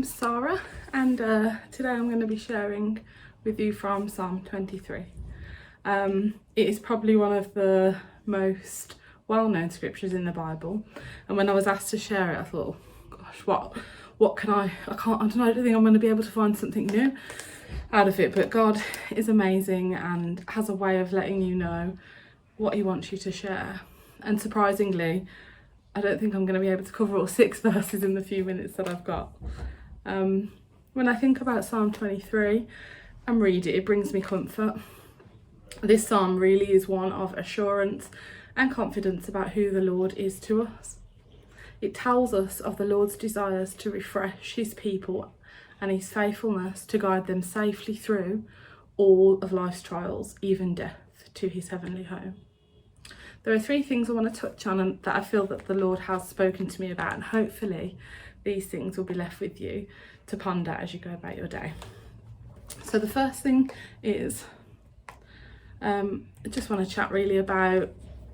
name's Sara, and today I'm going to be sharing with you from Psalm 23. It is probably one of the most well-known scriptures in the Bible, and when I was asked to share it I thought, oh, gosh, what can I don't think I'm going to be able to find something new out of it, but God is amazing and has a way of letting you know what he wants you to share. And surprisingly, I don't think I'm going to be able to cover all 6 verses in the few minutes that I've got. When I think about Psalm 23 and read it, it brings me comfort. This psalm really is one of assurance and confidence about who the Lord is to us. It tells us of the Lord's desires to refresh his people and his faithfulness to guide them safely through all of life's trials, even death, to his heavenly home. There are 3 things I want to touch on and that I feel that the Lord has spoken to me about, and hopefully these things will be left with you to ponder as you go about your day. So the first thing is, I just want to chat really about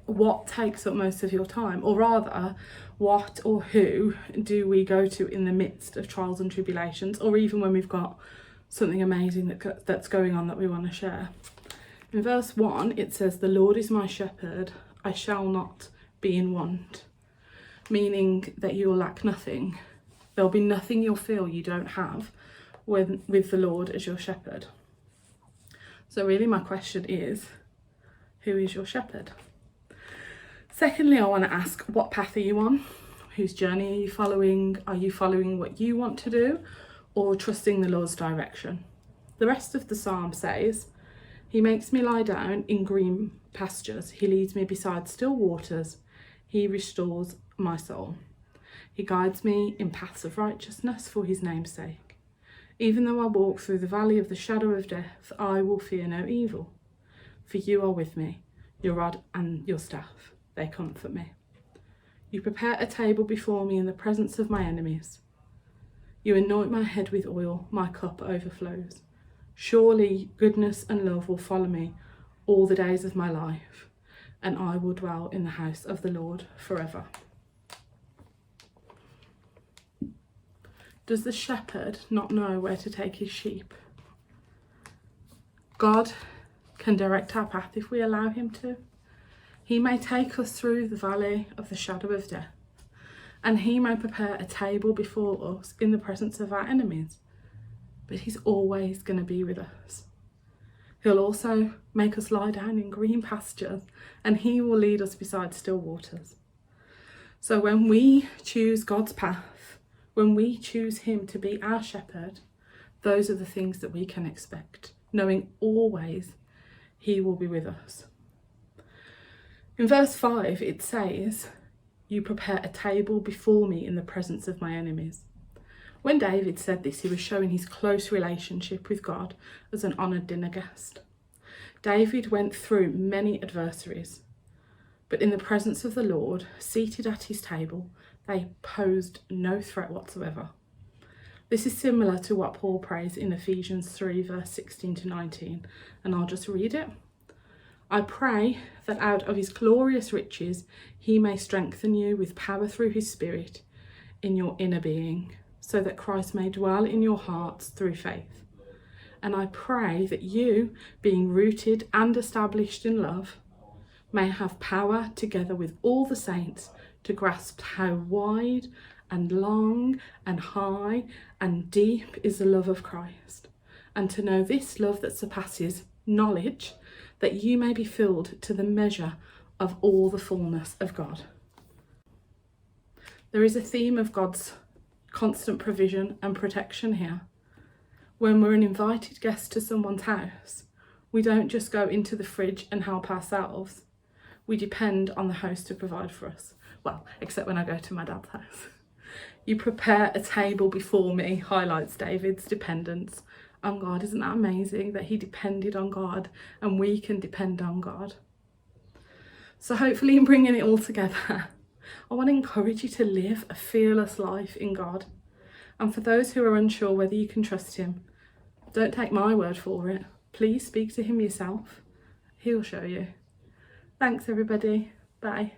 what takes up most of your time, or rather, what or who do we go to in the midst of trials and tribulations, or even when we've got something amazing that's going on that we want to share. In verse 1 it says, "The Lord is my shepherd, I shall not be in want," meaning that you will lack nothing. There'll be nothing you'll feel you don't have with the Lord as your shepherd. So really my question is, who is your shepherd? Secondly, I want to ask, what path are you on? Whose journey are you following? Are you following what you want to do, or trusting the Lord's direction? The rest of the psalm says, "He makes me lie down in green pastures. He leads me beside still waters. He restores my soul. He guides me in paths of righteousness for his name's sake. Even though I walk through the valley of the shadow of death, I will fear no evil. For you are with me, your rod and your staff, they comfort me. You prepare a table before me in the presence of my enemies. You anoint my head with oil, my cup overflows. Surely goodness and love will follow me all the days of my life, and I will dwell in the house of the Lord forever." Does the shepherd not know where to take his sheep? God can direct our path if we allow him to. He may take us through the valley of the shadow of death, and he may prepare a table before us in the presence of our enemies, but he's always going to be with us. He'll also make us lie down in green pastures, and he will lead us beside still waters. So when we choose God's path, when we choose him to be our shepherd, those are the things that we can expect, knowing always he will be with us. In verse 5 it says, "You prepare a table before me in the presence of my enemies." When David said this, he was showing his close relationship with God as an honoured dinner guest. David went through many adversaries, but in the presence of the Lord, seated at his table, they posed no threat whatsoever. This is similar to what Paul prays in Ephesians 3 verse 16 to 19, and I'll just read it. "I pray that out of his glorious riches he may strengthen you with power through his Spirit in your inner being, so that Christ may dwell in your hearts through faith. And I pray that you, being rooted and established in love, may have power together with all the saints to grasp how wide and long and high and deep is the love of Christ, and to know this love that surpasses knowledge, that you may be filled to the measure of all the fullness of God." There is a theme of God's constant provision and protection here. When we're an invited guest to someone's house, we don't just go into the fridge and help ourselves. We depend on the host to provide for us. Well, except when I go to my dad's house. "You prepare a table before me" highlights David's dependence on God. Isn't that amazing that he depended on God and we can depend on God? So hopefully in bringing it all together, I want to encourage you to live a fearless life in God. And for those who are unsure whether you can trust him, don't take my word for it. Please speak to him yourself. He'll show you. Thanks everybody. Bye.